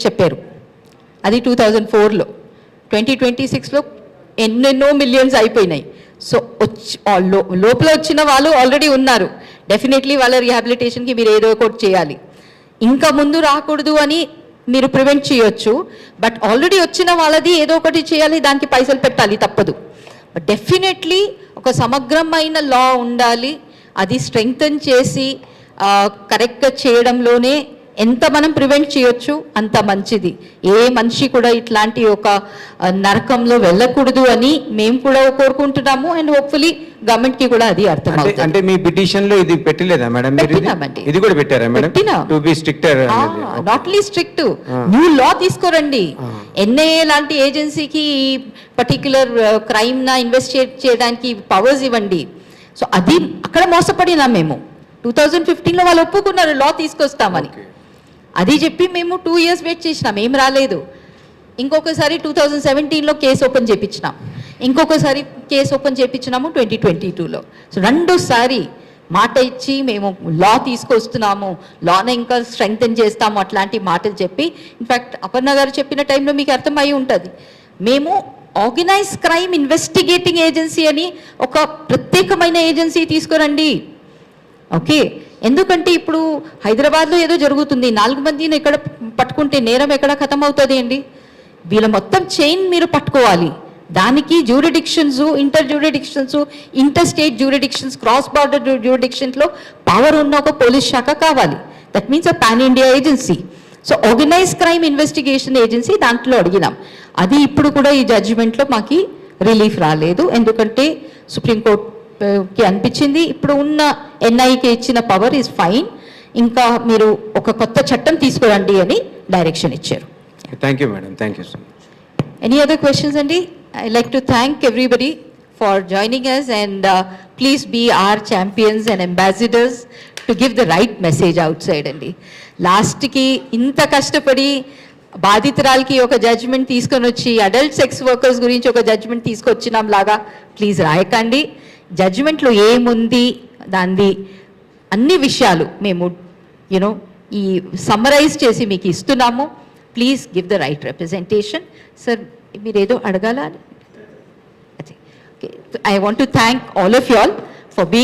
చెప్పారు. అది 2004లో. 2026లో ఎన్నెన్నో మిలియన్స్ అయిపోయినాయి. సో లోపల వచ్చిన వాళ్ళు ఆల్రెడీ ఉన్నారు. డెఫినెట్లీ వాళ్ళ రీహాబిలిటేషన్కి మీరు ఏదో ఒకటి చేయాలి. ఇంకా ముందు రాకూడదు అని మీరు ప్రివెంట్ చేయొచ్చు. బట్ ఆల్రెడీ వచ్చిన వాళ్ళది ఏదో ఒకటి చేయాలి, దానికి పైసలు పెట్టాలి, తప్పదు. బట్ డెఫినెట్లీ ఒక సమగ్రమైన లా ఉండాలి. అది స్ట్రెంగ్తన్ చేసి కరెక్ట్గా చేయడంలోనే ఎంత మనం ప్రివెంట్ చేయొచ్చు అంత మంచిది. ఏ మనిషి కూడా ఇట్లాంటి ఒక నరకంలో వెళ్ళకూడదు అని మేము కూడా కోరుకుంటున్నాము. అండ్ హోప్ఫుల్లీ గవర్నమెంట్కి కూడా అది అర్థమవుతుంది. అంటే మీ పిటిషన్లో ఇది పెట్టలేదా మేడం? పెట్టినామండి. ఇది కూడా పెట్టారా madam? To be stricter, not only strict, new law తీసుకోరండి. ఎన్ఐఏ లాంటి ఏజెన్సీకి పర్టిక్యులర్ క్రైమ్ నా ఇన్వెస్టిగేట్ చేయడానికి పవర్స్ ఇవ్వండి. సో అది అక్కడ మోసపడినాం మేము. 2015లో వాళ్ళు ఒప్పుకున్నారు లా తీసుకొస్తామని. అది చెప్పి మేము 2 years వెయిట్ చేసినాం, ఏం రాలేదు. ఇంకొకసారి 2017లో కేసు ఓపెన్ చేయించినాం, ఇంకొకసారి కేసు ఓపెన్ చేయించినాము 2022లో. సో రెండోసారి మాట ఇచ్చి మేము లా తీసుకొస్తున్నాము, లాని ఇంకా స్ట్రెంగ్తన్ చేస్తాము అట్లాంటి మాటలు చెప్పి, ఇన్ఫ్యాక్ట్ అపర్ణ గారు చెప్పిన టైంలో మీకు అర్థమయ్యి ఉంటుంది, మేము ఆర్గనైజ్ క్రైమ్ ఇన్వెస్టిగేటింగ్ ఏజెన్సీ అని ఒక ప్రత్యేకమైన ఏజెన్సీ తీసుకురండి. ఓకే, ఎందుకంటే ఇప్పుడు హైదరాబాద్లో ఏదో జరుగుతుంది, 4 మందిని ఎక్కడ పట్టుకుంటే నేరం ఎక్కడ ఖతం అవుతుంది అండి? వీళ్ళ మొత్తం చైన్ మీరు పట్టుకోవాలి. దానికి jurisdictions, inter jurisdictions, inter state jurisdictions, cross border జ్యూరిడిక్షన్స్లో పవర్ ఉన్న ఒక పోలీస్ శాఖ కావాలి. That means a pan India agency. So organise crime investigation agency దాంట్లో అడిగినాం. అది ఇప్పుడు కూడా ఈ జడ్జిమెంట్లో మాకు రిలీఫ్ రాలేదు. ఎందుకంటే సుప్రీంకోర్టుకి అనిపించింది ఇప్పుడు ఉన్న ఎన్ఐకి ఇచ్చిన పవర్ ఈజ్ ఫైన్, ఇంకా మీరు ఒక కొత్త చట్టం తీసుకురండి అని డైరెక్షన్ ఇచ్చారు. Thank you madam, thank you so much. Any other questions అండి? I like to thank everybody for joining us and please be our champions and ambassadors to give the right message outside అండి. లాస్ట్కి ఇంత కష్టపడి బాధితురాలకి ఒక judgement తీసుకొని వచ్చి adult sex workers గురించి ఒక జడ్జ్మెంట్ తీసుకొచ్చినాం లాగా ప్లీజ్ రాయకండి. జడ్జ్మెంట్లో ఏముంది దాన్ని అన్ని విషయాలు మేము ఈ సమ్మరైజ్ చేసి మీకు ఇస్తున్నాము. Please give the right representation. Sir మీరేదో అడగాల? I want to thank all of you all for being